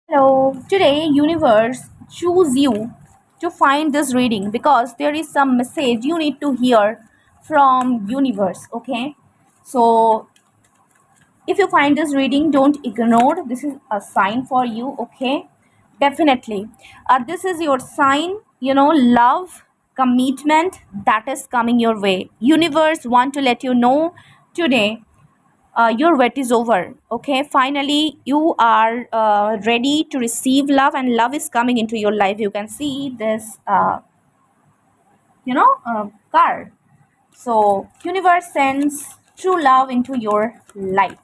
Hello, today universe choose you to find this reading because there is some message you need to hear from universe, okay? So if you find this reading, don't ignore. This is a sign for you, okay? Definitely. This is your sign, love, commitment that is coming your way. Universe want to let you know today your wait is over, okay? Finally you are ready to receive love, and love is coming into your life. You can see this card. So universe sends true love into your life.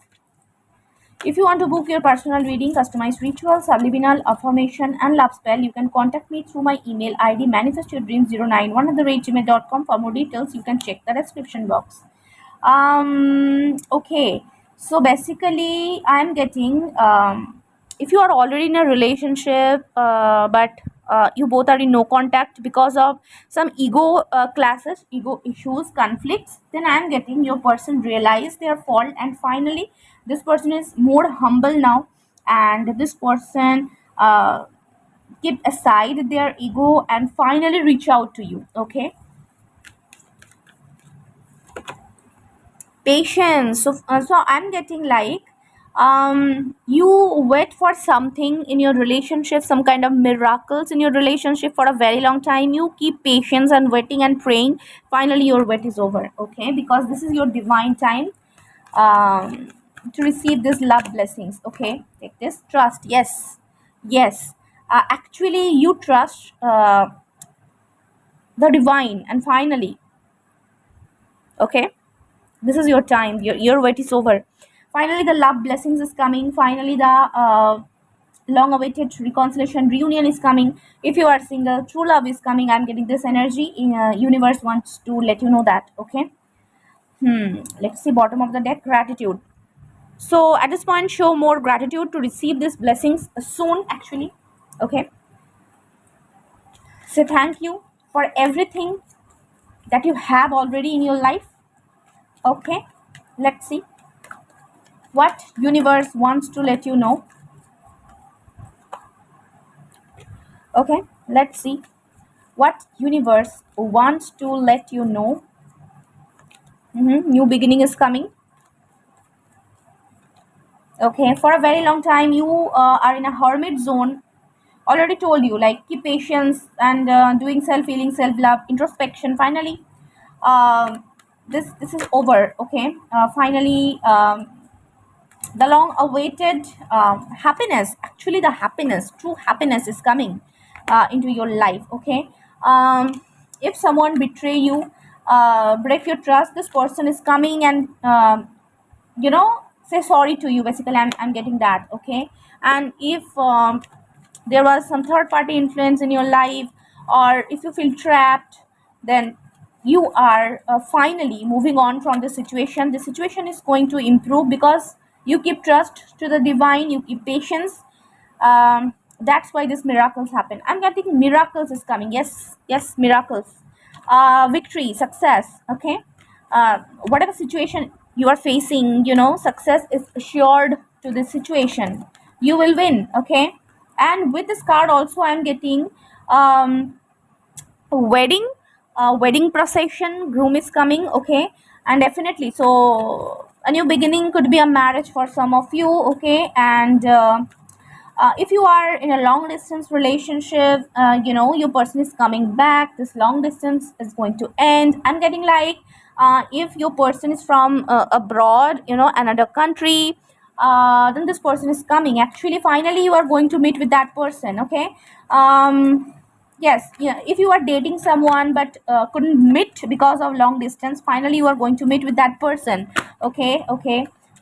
If you want to book your personal reading, customized ritual, subliminal affirmation and love spell, you can contact me through my email id manifestyourdreams091@gmail.com. For more details you can check the description box. Okay, so basically I'm getting, if you are already in a relationship, but you both are in no contact because of some ego clashes, ego issues, conflicts, then I'm getting your person realize their fault, and finally this person is more humble now, and this person keep aside their ego and finally reach out to you, okay? Patience. So I'm getting like, you wait for something in your relationship, some kind of miracles in your relationship for a very long time. You keep patience and waiting and praying. Finally your wait is over, okay? Because this is your divine time, um, to receive this love blessings, okay? Take this. Trust. Yes, actually you trust the divine, and finally, okay, this is your time. Your wait is over. Finally the love blessings is coming. Finally the long awaited reconciliation reunion is coming. If you are single, true love is coming. I'm getting this energy in, universe wants to let you know that, okay? Let's see bottom of the deck. Gratitude. So at this point, show more gratitude to receive these blessings soon, actually, okay? Say thank you for everything that you have already in your life, okay? Let's see what universe wants to let you know. Okay, let's see what universe wants to let you know. New beginning is coming. Okay, for a very long time you are in a hermit zone. Already told you, like, keep patience and doing self-healing, self-love, introspection. Finally, this is over, okay? Finally, the long awaited happiness, actually the happiness, true happiness is coming into your life, okay? If someone betray you, break your trust, this person is coming and say sorry to you. Basically I'm getting that, okay? And if there was some third party influence in your life, or if you feel trapped, then you are finally moving on from the situation. The situation is going to improve because you keep trust to the divine, you keep patience. That's why these miracles happen. I'm getting miracles is coming. Yes, miracles, victory, success, okay? Whatever situation you are facing, success is assured to this situation. You will win, okay? And with this card also I'm getting, um wedding, wedding procession, groom is coming, okay? And definitely, so a new beginning could be a marriage for some of you, okay? And if you are in a long distance relationship, your person is coming back. This long distance is going to end. I'm getting like, if your person is from abroad, another country, then this person is coming. Actually, finally you are going to meet with that person, okay? Yes, yeah, if you are dating someone but couldn't meet because of long distance, finally you are going to meet with that person, okay?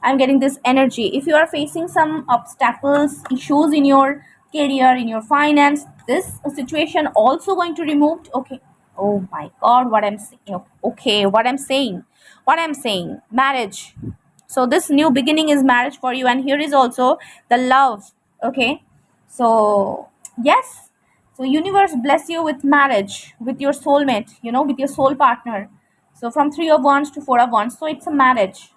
I'm getting this energy. If you are facing some obstacles, issues in your career, in your finance, this situation also going to removed, okay? Oh my god, what I'm saying. Okay, what I'm saying, marriage. So this new beginning is marriage for you, and here is also the love, okay? So yes, so universe bless you with marriage, with your soulmate, with your soul partner. So from 3 of wands to 4 of wands, so it's a marriage,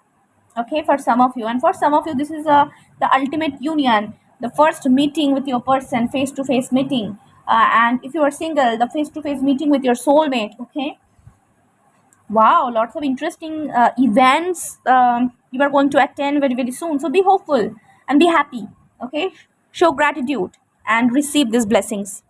okay? For some of you, and for some of you this is the ultimate union, the first meeting with your person, face to face meeting. And if you are single, the face to face meeting with your soulmate. Okay. Wow, lots of interesting events you are going to attend very, very soon. So be hopeful and be happy. Okay. Show gratitude and receive these blessings.